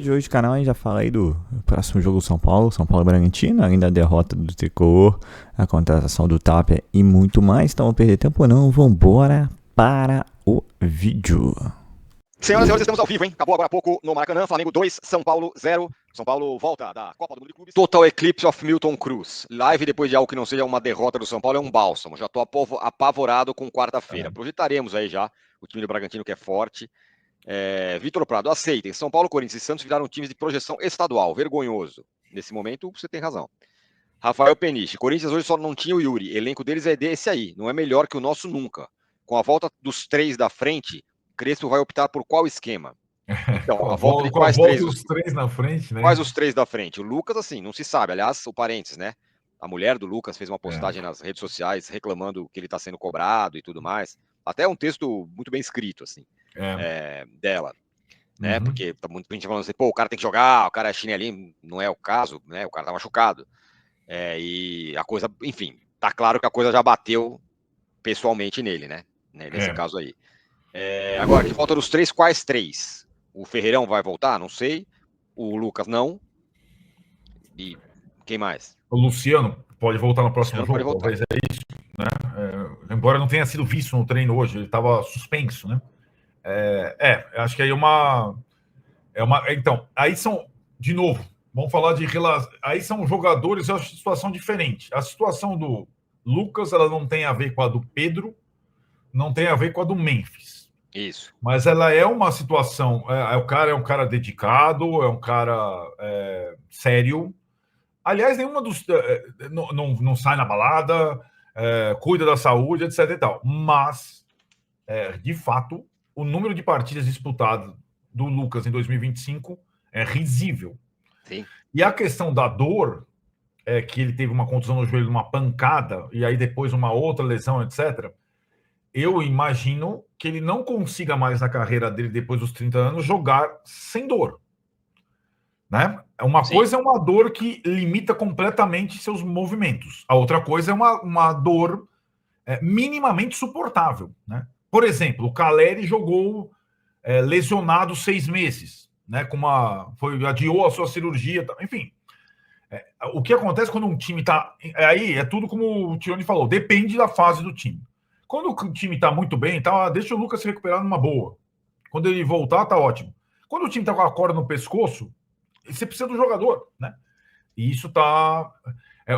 vídeo de hoje do canal a gente já fala aí do próximo jogo do São Paulo e Bragantino, ainda a derrota do Tricolor, a contratação do Tapia e muito mais. Então, não perder tempo não, vambora para o vídeo. Senhoras e senhores, estamos ao vivo, hein? Acabou agora há pouco no Maracanã, Flamengo 2, São Paulo 0. São Paulo volta da Copa do Mundo de Clubes. Total Eclipse of Milton Cruz. Live depois de algo que não seja uma derrota do São Paulo é um bálsamo. Já estou apavorado com quarta-feira. Projetaremos aí já o time do Bragantino, que é forte. Vitor Prado, aceitem. São Paulo, Corinthians e Santos viraram times de projeção estadual. Vergonhoso. Nesse momento, você tem razão. Rafael Peniche, Corinthians hoje só não tinha o Yuri. Elenco deles é desse aí. Não é melhor que o nosso nunca. Com a volta dos três da frente, Crespo vai optar por qual esquema? Então, a volta de quais três? Os três na frente, né? Quais os três da frente? O Lucas, assim, não se sabe. Aliás, o parênteses, né? A mulher do Lucas fez uma postagem nas redes sociais reclamando que ele está sendo cobrado e tudo mais. Até um texto muito bem escrito, assim, dela. Né? Porque tá muito gente falando assim, pô, o cara tem que jogar, o cara é chinelinho. Não é o caso, né? O cara tá machucado. E a coisa, enfim, tá claro que a coisa já bateu pessoalmente nele, né? Nesse caso aí. Agora, que falta dos três, quais três? O Ferreirão vai voltar? Não sei. O Lucas não. E quem mais? O Luciano pode voltar no próximo jogo, talvez é isso, né? Embora não tenha sido visto no treino hoje, ele estava suspenso, né? Acho que aí então, aí são, de novo, vamos falar de relação. Aí são jogadores, eu acho a situação diferente. A situação do Lucas, ela não tem a ver com a do Pedro, não tem a ver com a do Memphis. Isso. Mas ela é uma situação. O cara é um cara dedicado, é um cara sério. Aliás, nenhuma dos. Não sai na balada, cuida da saúde, etc. e tal. Mas, de fato, o número de partidas disputadas do Lucas em 2025 é risível. Sim. E a questão da dor, que ele teve uma contusão no joelho, uma pancada, e aí depois uma outra lesão, etc. Eu imagino que ele não consiga mais na carreira dele, depois dos 30 anos, jogar sem dor. Né? Uma coisa é uma dor que limita completamente seus movimentos. A outra coisa é uma dor minimamente suportável. Né? Por exemplo, o Caleri jogou lesionado 6 meses. Né? Adiou a sua cirurgia. Enfim, o que acontece quando um time está... Aí é tudo como o Tione falou, depende da fase do time. Quando o time está muito bem, deixa o Lucas se recuperar numa boa. Quando ele voltar, tá ótimo. Quando o time está com a corda no pescoço, você precisa do jogador, né? E isso tá...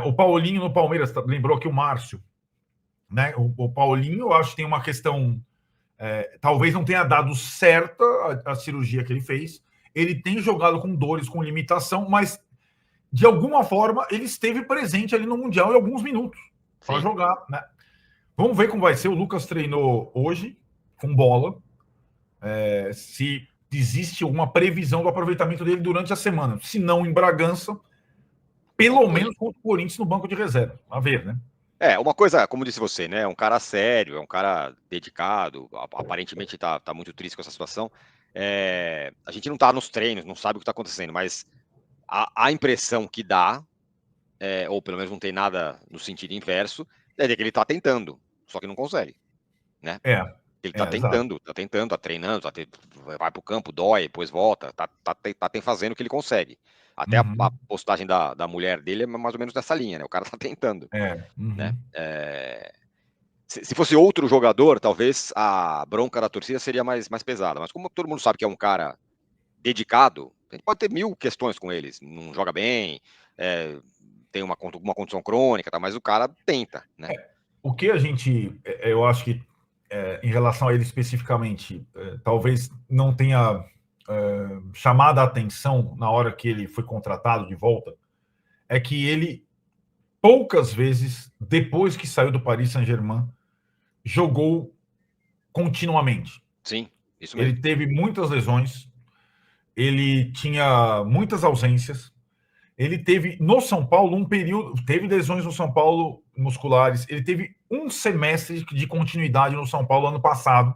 o Paulinho no Palmeiras, lembrou aqui o Márcio. Né? O Paulinho, eu acho que tem uma questão... talvez não tenha dado certa a cirurgia que ele fez. Ele tem jogado com dores, com limitação, mas, de alguma forma, ele esteve presente ali no Mundial em alguns minutos para jogar, né? Vamos ver como vai ser. O Lucas treinou hoje, com bola. Se existe alguma previsão do aproveitamento dele durante a semana. Se não em Bragança, pelo menos contra o Corinthians no banco de reserva. A ver, né? Uma coisa, como disse você, né? É um cara sério, é um cara dedicado. Aparentemente tá muito triste com essa situação. A gente não tá nos treinos, não sabe o que tá acontecendo, mas a impressão que dá, ou pelo menos não tem nada no sentido inverso, é de que ele tá tentando. Só que não consegue, né? Ele tá tentando, tá treinando, vai pro campo, dói, depois volta, tá fazendo o que ele consegue. Até a postagem da mulher dele é mais ou menos nessa linha, né? O cara tá tentando. Né? Se fosse outro jogador, talvez a bronca da torcida seria mais pesada. Mas como todo mundo sabe que é um cara dedicado, a gente pode ter 1000 questões com eles. Não joga bem, tem uma condição crônica, tá? Mas o cara tenta, né? O que a gente, eu acho que em relação a ele especificamente, talvez não tenha chamado a atenção na hora que ele foi contratado de volta, é que ele, poucas vezes, depois que saiu do Paris Saint-Germain, jogou continuamente. Sim, isso mesmo. Ele teve muitas lesões, ele tinha muitas ausências. Ele teve, no São Paulo, um período... Teve lesões no São Paulo musculares. Ele teve um semestre de continuidade no São Paulo ano passado,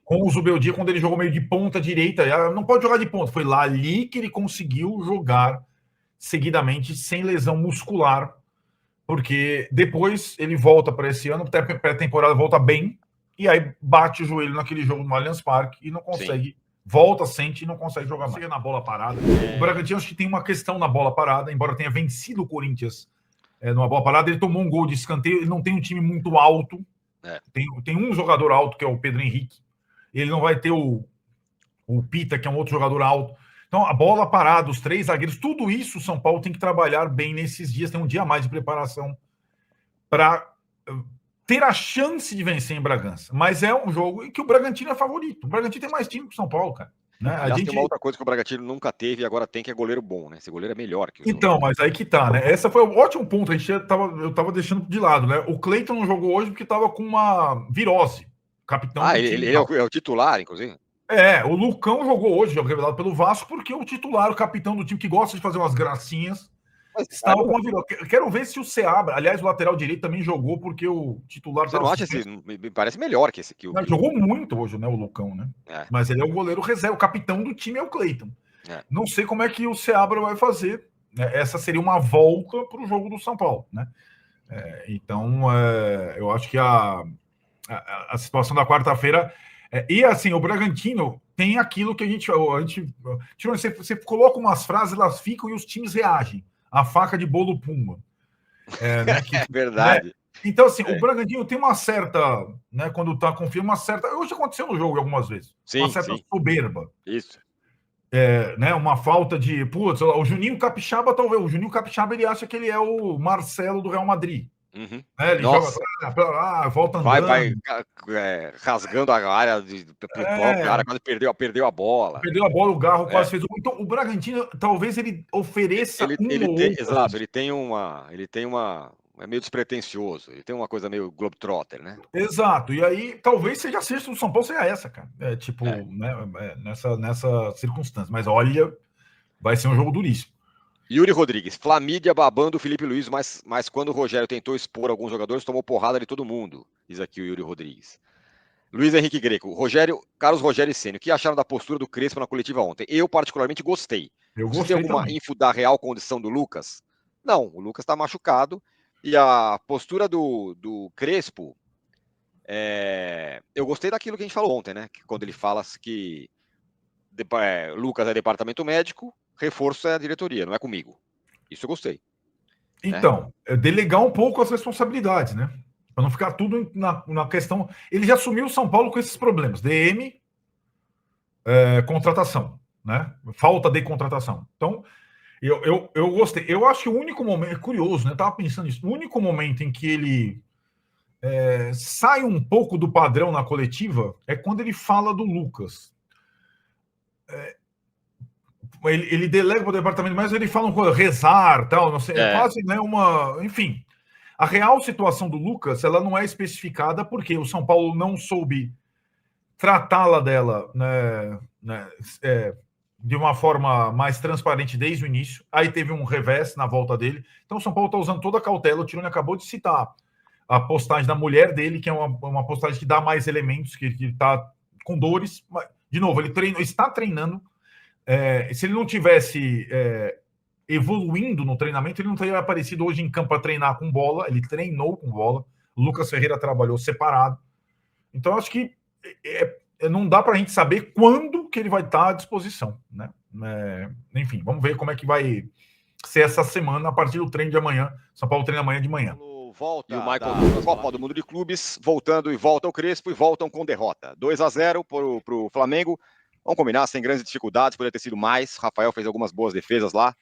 com o Zubeldia, quando ele jogou meio de ponta direita. Não pode jogar de ponta. Foi lá ali que ele conseguiu jogar seguidamente, sem lesão muscular, porque depois ele volta para esse ano, pré-temporada volta bem, e aí bate o joelho naquele jogo no Allianz Parque e não consegue volta, sente e não consegue jogar mais. Chega na bola parada. O Bragantino acho que tem uma questão na bola parada, embora tenha vencido o Corinthians numa bola parada, ele tomou um gol de escanteio, ele não tem um time muito alto, tem um jogador alto, que é o Pedro Henrique, ele não vai ter o Pita, que é um outro jogador alto. Então, a bola parada, os 3 zagueiros, tudo isso o São Paulo tem que trabalhar bem nesses dias, tem um dia a mais de preparação para ter a chance de vencer em Bragança. Mas é um jogo em que o Bragantino é favorito. O Bragantino tem mais time que o São Paulo, cara. Né? Tem uma outra coisa que o Bragantino nunca teve e agora tem, que é goleiro bom, né? Esse goleiro é melhor que o Então, mas aí que tá, né? Essa foi um ótimo ponto. Eu tava deixando de lado, né? O Cleiton não jogou hoje porque tava com uma virose. Capitão do time. Ele é o titular, inclusive? O Lucão jogou hoje, revelado pelo Vasco, porque o titular, o capitão do time que gosta de fazer umas gracinhas, estava com a virose. Quero ver se o Seabra, aliás, o lateral direito também jogou, porque o titular... Você não acha me parece melhor que esse aqui? Jogou muito hoje, né, o Lucão, né? Mas ele é o goleiro reserva, o capitão do time é o Cleiton. Não sei como é que o Seabra vai fazer. Essa seria uma volta para o jogo do São Paulo, né? Então, eu acho que a situação da quarta-feira... e assim, o Bragantino tem aquilo que a gente você coloca umas frases, elas ficam e os times reagem. A faca de bolo pumba. Né, é verdade. Né? Então, assim, o Bragantino tem uma certa, né, quando tá confiando, uma certa... Hoje aconteceu no jogo algumas vezes. Uma certa soberba. Isso. Né, uma falta de... Putz, o Juninho Capixaba, talvez. O Juninho Capixaba, ele acha que ele é o Marcelo do Real Madrid. Uhum. Ele joga volta andando. Vai rasgando a área de pipoca, o cara quase perdeu a bola. Perdeu a bola, o Garro quase fez. Então, o Bragantino, talvez ele ofereça exato, ele tem uma... É meio despretensioso, ele tem uma coisa meio globetrotter, né? Exato, e aí talvez seja a sexta do São Paulo, seja essa, cara. Né, nessa circunstância. Mas olha, vai ser um jogo duríssimo. Yuri Rodrigues, Flamídia babando o Felipe Luiz, mas quando o Rogério tentou expor alguns jogadores, tomou porrada de todo mundo, diz aqui o Yuri Rodrigues. Luiz Henrique Greco, Carlos Rogério Ceni, o que acharam da postura do Crespo na coletiva ontem? Eu particularmente gostei. Você tem alguma info da real condição do Lucas? Não, o Lucas está machucado e a postura do Crespo, eu gostei daquilo que a gente falou ontem, né? Quando ele fala que Lucas é departamento médico, reforço é a diretoria, não é comigo. Isso eu gostei. Então, delegar um pouco as responsabilidades, né? Para não ficar tudo na questão... Ele já assumiu o São Paulo com esses problemas. DM, contratação, né? Falta de contratação. Então, eu gostei. Eu acho que o único momento... É curioso, né? Eu estava pensando nisso. O único momento em que ele sai um pouco do padrão na coletiva é quando ele fala do Lucas. Ele delega para o departamento, mas ele fala uma coisa, rezar, tal, não sei, quase, né, enfim, a real situação do Lucas, ela não é especificada porque o São Paulo não soube tratá-la dela, né, de uma forma mais transparente desde o início, aí teve um revés na volta dele, então o São Paulo está usando toda a cautela. O Tironi acabou de citar a postagem da mulher dele, que é uma postagem que dá mais elementos, que está com dores, mas, de novo, ele está treinando. Se ele não tivesse evoluindo no treinamento, ele não teria aparecido hoje em campo para treinar com bola. Ele treinou com bola. O Lucas Ferreira trabalhou separado. Então, acho que não dá para a gente saber quando que ele vai estar à disposição, né? Enfim, vamos ver como é que vai ser essa semana a partir do treino de amanhã. São Paulo treina amanhã de manhã. Volta e o Michael Copa do Mundo de Clubes, voltando e volta o Crespo e voltam com derrota. 2-0 para o Flamengo. Vamos combinar, sem grandes dificuldades, poderia ter sido mais. O Rafael fez algumas boas defesas lá,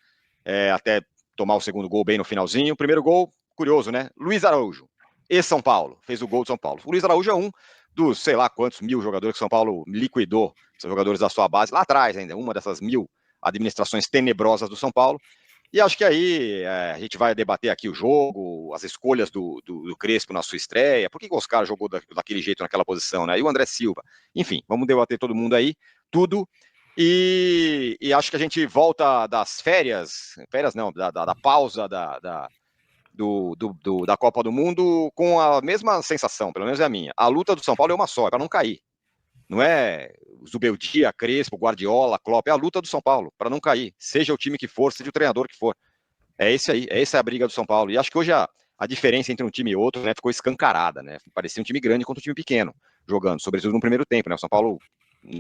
até tomar o segundo gol bem no finalzinho. O primeiro gol, curioso, né? Luiz Araújo, ex-São Paulo, fez o gol de São Paulo. O Luiz Araújo é um dos, sei lá quantos mil jogadores que São Paulo liquidou, são jogadores da sua base, lá atrás ainda, uma dessas 1000 administrações tenebrosas do São Paulo. E acho que aí a gente vai debater aqui o jogo, as escolhas do Crespo na sua estreia, por que o Oscar jogou daquele jeito naquela posição, né? E o André Silva. Enfim, vamos debater todo mundo aí, tudo. E acho que a gente volta das férias não, da pausa da Copa do Mundo com a mesma sensação, pelo menos é a minha. A luta do São Paulo é uma só, é para não cair. Não é Zubeldia, Crespo, Guardiola, Klopp, é a luta do São Paulo, para não cair, seja o time que for, seja o treinador que for. É esse aí, essa é a briga do São Paulo. E acho que hoje a diferença entre um time e outro, né, ficou escancarada, né? Parecia um time grande contra um time pequeno, jogando, sobretudo no primeiro tempo, né? O São Paulo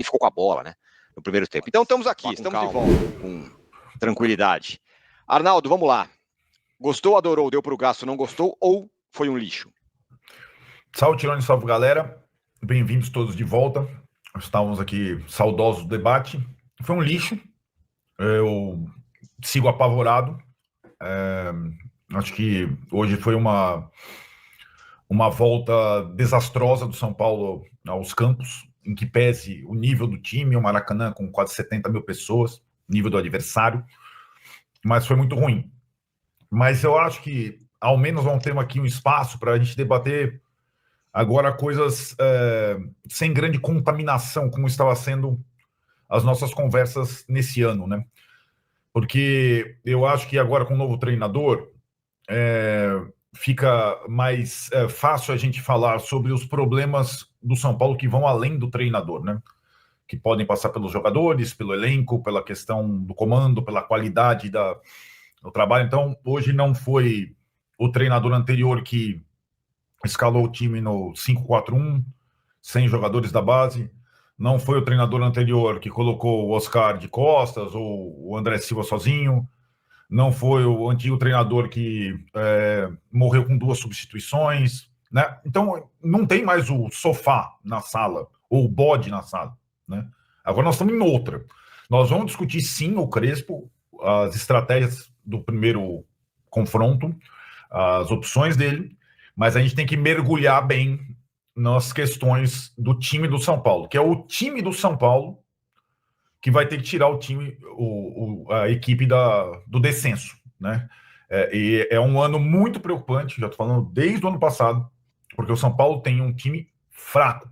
ficou com a bola, né? no primeiro tempo. Então estamos aqui, estamos de volta, com tranquilidade. Arnaldo, vamos lá. Gostou, adorou, deu para o gasto, não gostou ou foi um lixo? Salve, Tirone, salve, galera. Bem-vindos todos de volta. Estávamos aqui saudosos do debate. Foi um lixo. Eu sigo apavorado. Acho que hoje foi uma volta desastrosa do São Paulo aos campos, em que pese o nível do time, o Maracanã com quase 70 mil pessoas, nível do adversário, mas foi muito ruim. Mas eu acho que, ao menos, vamos ter aqui um espaço para a gente debater agora coisas sem grande contaminação, como estava sendo as nossas conversas nesse ano, né? Porque eu acho que agora, com o novo treinador, fica mais fácil a gente falar sobre os problemas do São Paulo que vão além do treinador, né? Que podem passar pelos jogadores, pelo elenco, pela questão do comando, pela qualidade do trabalho. Então, hoje não foi o treinador anterior que escalou o time no 5-4-1, sem jogadores da base. Não foi o treinador anterior que colocou o Oscar de costas ou o André Silva sozinho. Não foi o antigo treinador que morreu com 2 substituições, né? Então, não tem mais o sofá na sala, ou o bode na sala, né? Agora nós estamos em outra. Nós vamos discutir, sim, o Crespo, as estratégias do primeiro confronto, as opções dele, mas a gente tem que mergulhar bem nas questões do time do São Paulo, que é o time do São Paulo que vai ter que tirar o time, a equipe do descenso, né? E é um ano muito preocupante, já estou falando desde o ano passado, porque o São Paulo tem um time fraco,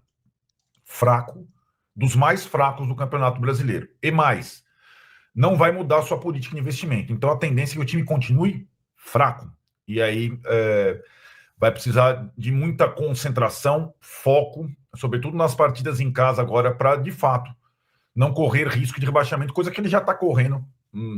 dos mais fracos do Campeonato Brasileiro. E mais, não vai mudar a sua política de investimento. Então a tendência é que o time continue fraco. E aí vai precisar de muita concentração, foco, sobretudo nas partidas em casa agora, para, de fato, não correr risco de rebaixamento, coisa que ele já está correndo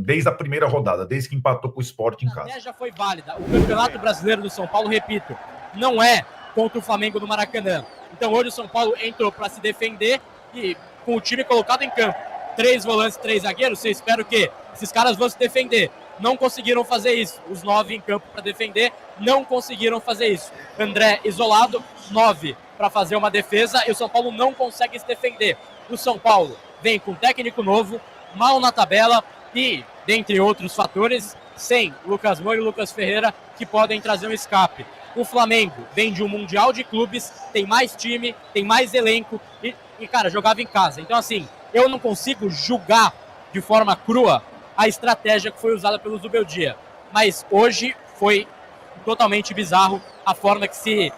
desde a primeira rodada, desde que empatou com o Sport em casa. Já foi válida. O Campeonato Brasileiro do São Paulo, repito, não é contra o Flamengo no Maracanã. Então hoje o São Paulo entrou para se defender e com o time colocado em campo. 3 volantes, 3 zagueiros, eu espero que esses caras vão se defender. Não conseguiram fazer isso. Os 9 em campo para defender não conseguiram fazer isso. André isolado, 9 para fazer uma defesa e o São Paulo não consegue se defender. O São Paulo vem com técnico novo, mal na tabela e, dentre outros fatores, sem Lucas Moura e Lucas Ferreira, que podem trazer um escape. O Flamengo vem de um Mundial de Clubes, tem mais time, tem mais elenco e cara, jogava em casa. Então, assim, eu não consigo julgar de forma crua a estratégia que foi usada pelo Zubeldia. Mas hoje foi totalmente bizarro a forma que se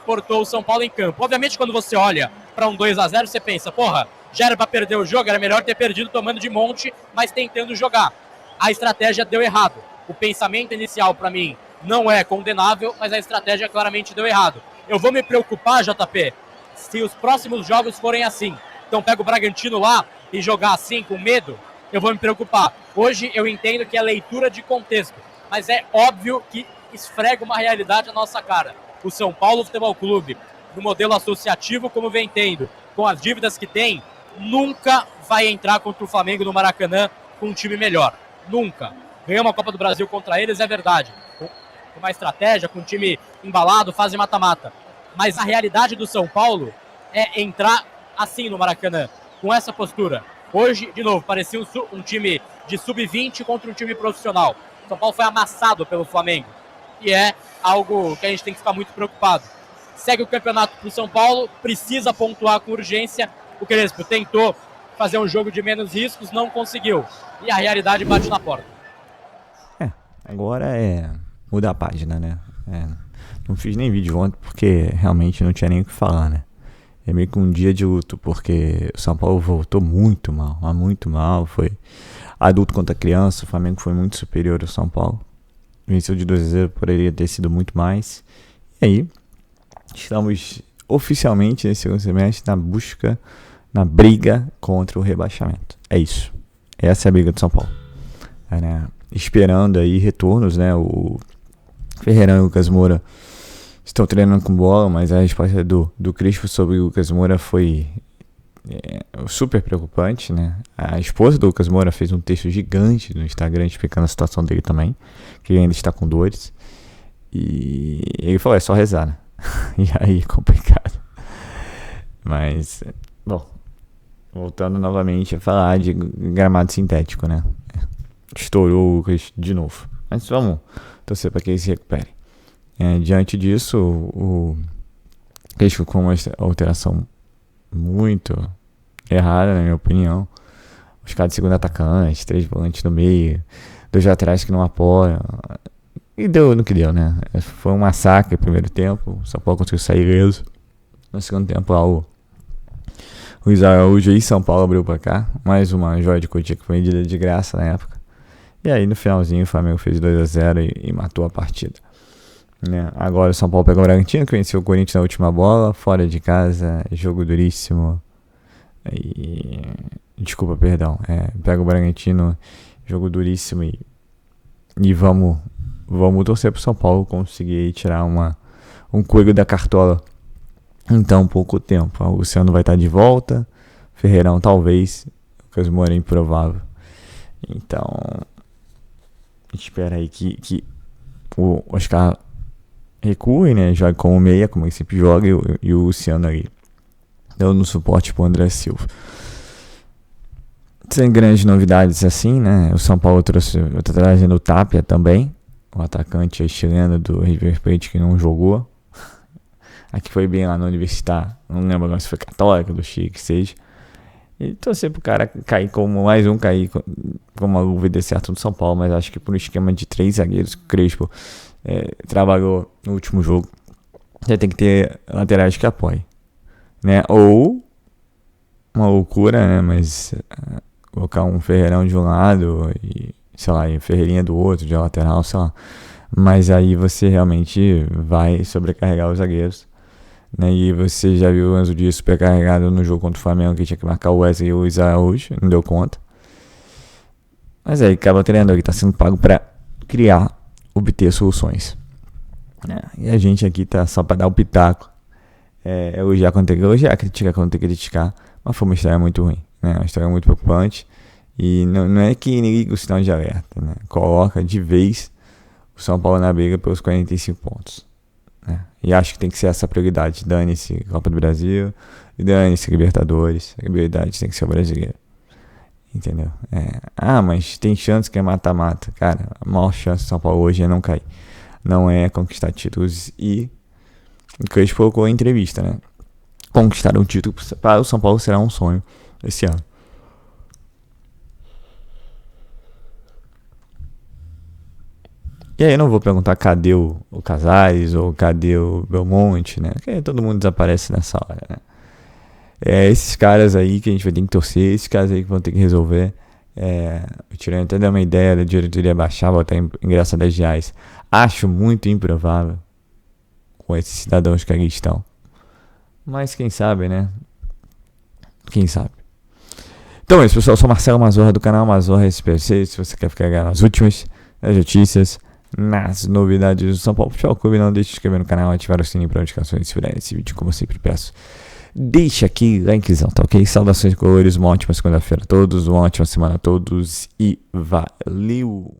portou o São Paulo em campo. Obviamente, quando você olha para um 2-0, você pensa, porra, já era para perder o jogo, era melhor ter perdido tomando de monte, mas tentando jogar. A estratégia deu errado. O pensamento inicial, para mim, não é condenável, mas a estratégia claramente deu errado. Eu vou me preocupar, JP, se os próximos jogos forem assim. Então pega o Bragantino lá e jogar assim, com medo, eu vou me preocupar. Hoje eu entendo que é leitura de contexto, mas é óbvio que esfrega uma realidade na nossa cara. O São Paulo Futebol Clube, no modelo associativo como vem tendo, com as dívidas que tem, nunca vai entrar contra o Flamengo no Maracanã com um time melhor. Nunca. Ganhou uma Copa do Brasil contra eles, é verdade. Com uma estratégia, com um time embalado, fase mata-mata. Mas a realidade do São Paulo é entrar assim no Maracanã, com essa postura. Hoje, de novo, parecia um time de sub-20 contra um time profissional. O São Paulo foi amassado pelo Flamengo. E é algo que a gente tem que ficar muito preocupado. Segue o campeonato para o São Paulo, precisa pontuar com urgência. O Crespo tentou fazer um jogo de menos riscos, não conseguiu. E a realidade bate na porta. Agora mudar a página, né? Não fiz nem vídeo ontem porque realmente não tinha nem o que falar, né? É meio que um dia de luto, porque o São Paulo voltou muito mal, mas muito mal. Foi adulto contra criança, o Flamengo foi muito superior ao São Paulo. Venceu de 2-0, poderia ter sido muito mais. E aí, estamos oficialmente nesse segundo semestre na briga contra o rebaixamento. É isso. Essa é a briga do São Paulo. Né? Esperando aí retornos, né? O Ferreirão e o Lucas Moura estão treinando com bola, mas a resposta do Crespo sobre o Lucas Moura foi super preocupante, né? A esposa do Lucas Moura fez um texto gigante no Instagram explicando a situação dele também, que ele ainda está com dores. E ele falou, é só rezar, né? E aí é complicado. Mas, bom, voltando novamente a falar de gramado sintético, né? Estourou o Lucas de novo. Mas vamos torcer para que ele se recupere. Diante disso, o Crespo com uma alteração muito errada, na minha opinião. Os caras de segundo atacante, 3 volantes no meio, 2 laterais que não apoiam. E deu no que deu, né? Foi um massacre no primeiro tempo. O São Paulo conseguiu sair ileso. No segundo tempo, o Luiz Araújo e São Paulo abriu pra cá. Mais uma joia de Cotia que foi vendida de graça na época. E aí no finalzinho o Flamengo fez 2-0 e matou a partida. Né? Agora o São Paulo pegou o Bragantino, que venceu o Corinthians na última bola, fora de casa, jogo duríssimo. Desculpa, perdão. Pega o Bragantino, jogo duríssimo e vamos torcer pro São Paulo conseguir tirar um coelho da cartola em tão pouco tempo. O Luciano vai estar de volta, Ferreirão talvez, Lucas Moura é improvável. Então, espera aí que o Oscar recue, né? Joga como meia, como ele sempre joga, e o Luciano ali dando suporte pro André Silva. Sem grandes novidades assim, né? O São Paulo tá trazendo o Tapia também, o atacante chileno do River Plate que não jogou. Aqui foi bem lá no Universitário, não lembro agora se foi Católica, do Chile, que seja. E torcer pro cara cair como mais um, cair como a luva dê certo no São Paulo, mas acho que por um esquema de 3 zagueiros, o Crespo trabalhou no último jogo, já tem que ter laterais que apoiem, né? Ou uma loucura, né? Mas colocar um Ferreirão de um lado e, sei lá, e Ferreirinha do outro, de lateral, sei lá. Mas aí você realmente vai sobrecarregar os zagueiros, né? E você já viu o Enzo Dias supercarregado no jogo contra o Flamengo, que tinha que marcar o Wesley e o Luiz Araújo, não deu conta. Mas aí acaba o treinador que está sendo pago para obter soluções, né? E a gente aqui tá só para dar o pitaco, elogiar quando tem que elogiar, criticar quando tem que criticar. Mas foi uma história muito ruim, né? Uma história muito preocupante. E não é que liga o sinal de alerta, né? Coloca de vez o São Paulo na briga pelos 45 pontos, né? E acho que tem que ser essa prioridade. Dane-se Copa do Brasil, dane-se Libertadores. A prioridade tem que ser o brasileiro, entendeu? Mas tem chance que é mata-mata. Cara, a maior chance do São Paulo hoje é não cair, não é conquistar títulos. E o Crespo colocou em entrevista, né? Conquistar um título para o São Paulo será um sonho esse ano. E aí eu não vou perguntar cadê o Casares ou cadê o Belmonte, né? Porque todo mundo desaparece nessa hora, né? Esses caras aí que a gente vai ter que torcer, esses caras aí que vão ter que resolver. O Tirano até deu uma ideia da diretoria baixar, botar ingresso a R$10. Acho muito improvável com esses cidadãos que aqui estão. Mas quem sabe, né? Quem sabe. Então é isso, pessoal. Eu sou Marcelo Mazorra do canal Mazorra SPC. Se você quer ficar nas últimas, nas notícias, nas novidades do São Paulo Futebol Clube, não deixe de se inscrever no canal, ativar o sininho para notificações se virar esse vídeo, como eu sempre peço. Deixa aqui likezão, tá ok? Saudações de colores, uma ótima segunda-feira a todos, uma ótima semana a todos e valeu!